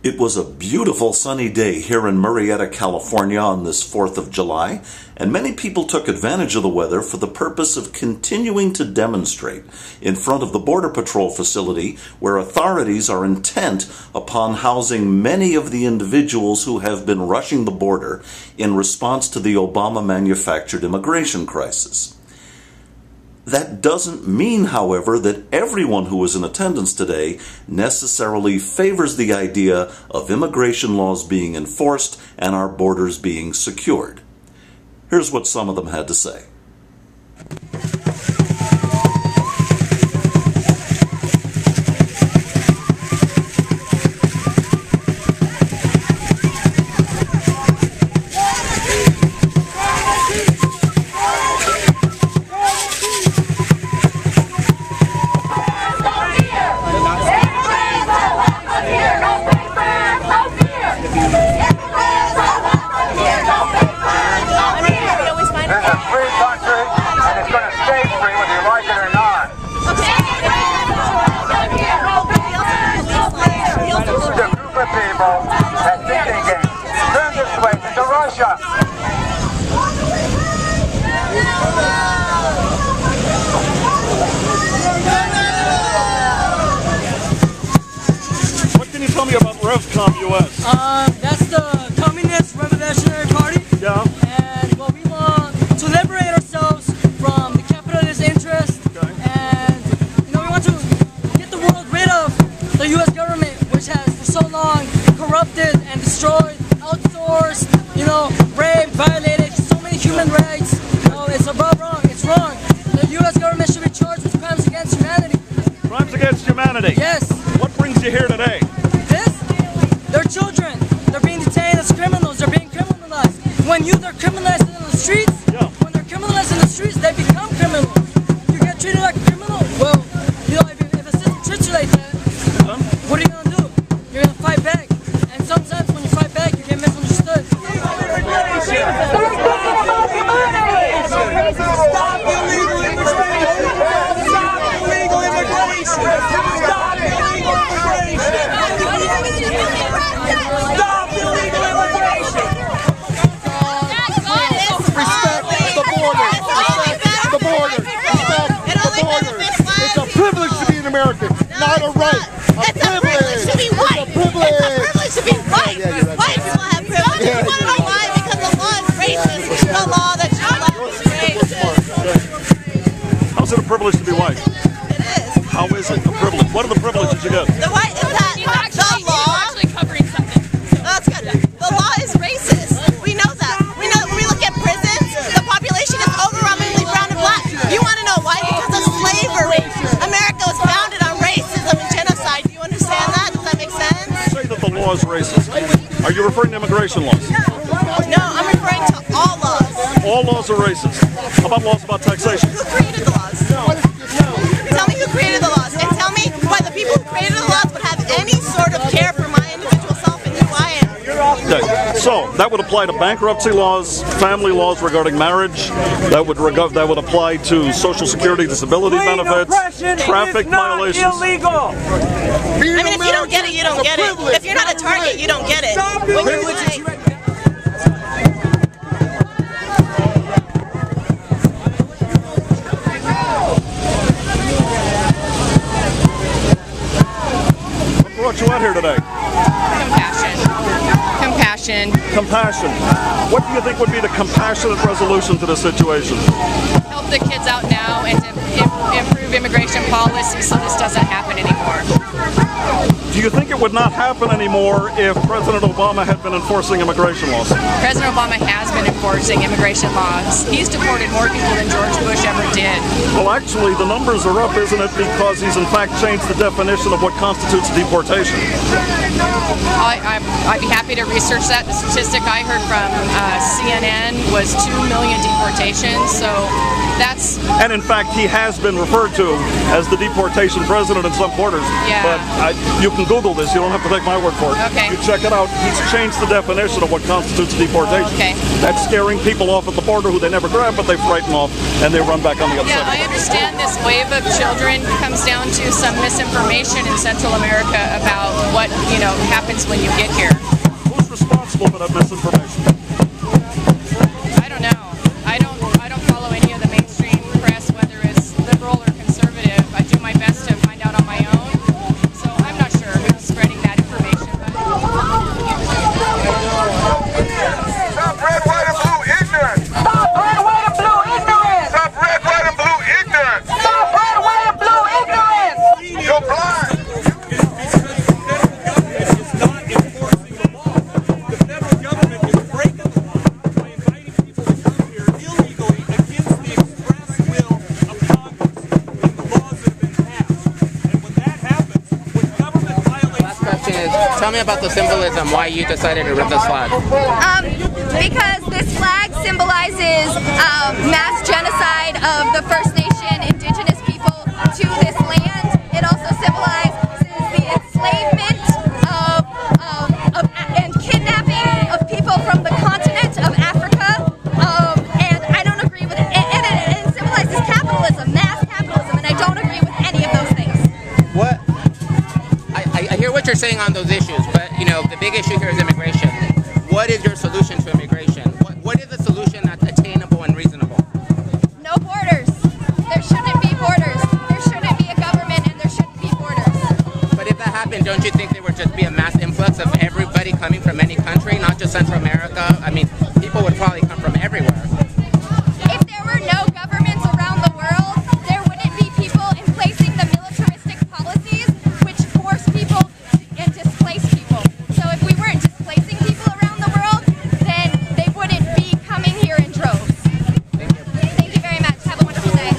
It was a beautiful sunny day here in Murrieta, California on this 4th of July, and many people took advantage of the weather for the purpose of continuing to demonstrate in front of the Border Patrol facility where authorities are intent upon housing many of the individuals who have been rushing the border in response to the Obama-manufactured immigration crisis. That doesn't mean, however, that everyone who was in attendance today necessarily favors the idea of immigration laws being enforced and our borders being secured. Here's what some of them had to say. Turn this way into Russia. What can you tell me about RevCom US? That's the Communist Revolutionary Party. Yeah. And well, we want to liberate ourselves from the capitalist interest. Okay. And we want to get the world rid of the U.S. government, which has for so long corrupted and destroyed, outsourced, raped, violated so many human rights. It's above wrong. It's wrong. The U.S. government should be charged with crimes against humanity. Crimes against humanity? Yes. What brings you here today? They're children. They're being detained as criminals. They're being criminalized. When youth are criminalized in the streets, when they're criminalized in the streets, they become criminals. You get treated like a criminal. Well, if a system treats you like that, what are you going to do? You're going to fight back. And sometimes when you fight back, you get misunderstood. Stop illegal immigration! Stop illegal immigration! Stop illegal immigration! Stop illegal immigration! Respect the border. Respect the border. Respect the border. It's a privilege to be an American, not a right. It's a privilege to be white. It's a privilege. It's a privilege to be white. White people have privilege. You want to know why? Because the law is racist. The law that you love is racist. How's it a privilege to be white? It is. How is it a privilege? What are the privileges you get? The white is that the law. Actually covering something. That's good. The law is racist. We know that. We know when we look at prisons, the population is overwhelmingly brown and black. You want to know why? Because of slavery. America was founded on racism and genocide. Do you understand that? Does that make sense? You say that the law is racist. Are you referring to immigration laws? No, I'm referring to all laws. All laws are racist. How about laws about taxation? Who created the laws? Tell me who created the laws, and tell me why the people who created the laws would have any sort of care for my individual self and who I am. Okay. So that would apply to bankruptcy laws, family laws regarding marriage. That would apply to Social Security disability benefits, traffic violations. Illegal. I mean, if you don't get it, you don't get it. If you're not a target, you don't get it. When you're like, What brought you out here today? Compassion. What do you think would be the compassionate resolution to this situation? Help the kids out now and to improve immigration policy so this doesn't happen anymore. Do you think it would not happen anymore if President Obama had been enforcing immigration laws? President Obama has been enforcing immigration laws. He's deported more people than George Bush ever did. Well, actually, the numbers are up, isn't it? Because he's in fact changed the definition of what constitutes deportation. I'd be happy to research that. The statistic I heard from CNN was 2 million deportations, so that's... And in fact, he has been referred to as the deportation president in some quarters. Yeah. But you can Google this. You don't have to take my word for it. Okay. You check it out. He's changed the definition of what constitutes deportation. Okay. That's scaring people off at the border who they never grab, but they frighten off and they run back on the other Yeah, side. I understand this wave of children comes down to some misinformation in Central America about what, happens when you get here. Who's responsible for that misinformation? I don't know. I don't follow any of the mainstream press, whether it's liberal or conservative. I do my best to find out on my own. So I'm not sure who's spreading that information. Stop red, white, and blue ignorance! Stop red, white, and blue ignorance! Stop red, white, and blue ignorance! Stop red, white, and blue ignorance! You're blind! Tell me about the symbolism, why you decided to rip this flag. Because this flag symbolizes mass genocide of the First Nation indigenous people to this land. It also symbolizes the enslavement and kidnapping of people from the continent of Africa. And I don't agree with it. And it symbolizes capitalism, mass capitalism, and I don't agree with any of those things. What? I hear what you're saying on those issues, but the big issue here is immigration. What is your solution to immigration? What is the solution that's attainable and reasonable? No borders. There shouldn't be borders. There shouldn't be a government and there shouldn't be borders. But if that happened, don't you think there would just be a mass influx of everybody coming from any country, not just Central America? I mean, people would probably come from everywhere. If there were no governments around the world, there wouldn't be people emplacing the militaristic policies which force people and displace people. So if we weren't displacing people around the world, then they wouldn't be coming here in droves. Thank you very much. Have a wonderful day.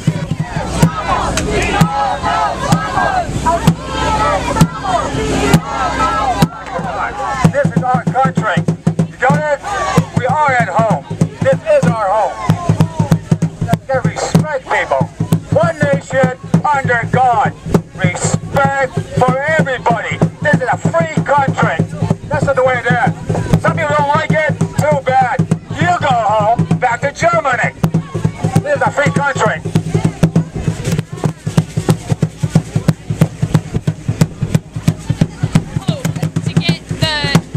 This is our country. You got it? We are at home. This is our home. Let's get respect, people. One nation under God. Respect for everybody. This is a free country. That's not the way it is. Some people don't like it. Too bad. You go home, back to Germany. This is a free country.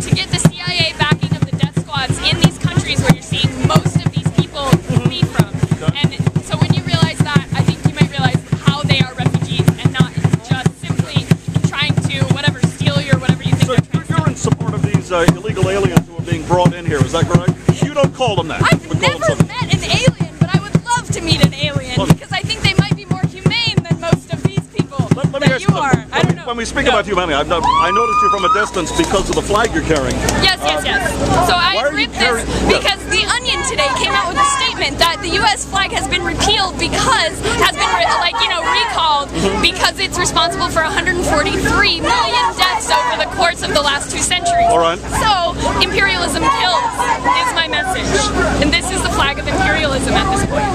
To get the CIA backing of the death squads in these countries where you're seeing most of these people flee from. And so when you realize that, I think you might realize how they are refugees and not just simply trying to steal you or whatever you think. So you're in support of these illegal aliens who are being brought in here, is that correct? You don't call them that. I've never met an alien, but I would love to meet an alien because I think they might be more humane than most of these people that you are. I don't know. When we speak about humanity, I noticed you from a distance because of the flag you're carrying. Yes. So I ripped this because The Onion today came out with a statement that the U.S. flag has been repealed because, recalled because it's responsible for 143 million deaths over the course of the last 2 centuries. All right. So, imperialism kills is my message. And this is the flag of imperialism at this point.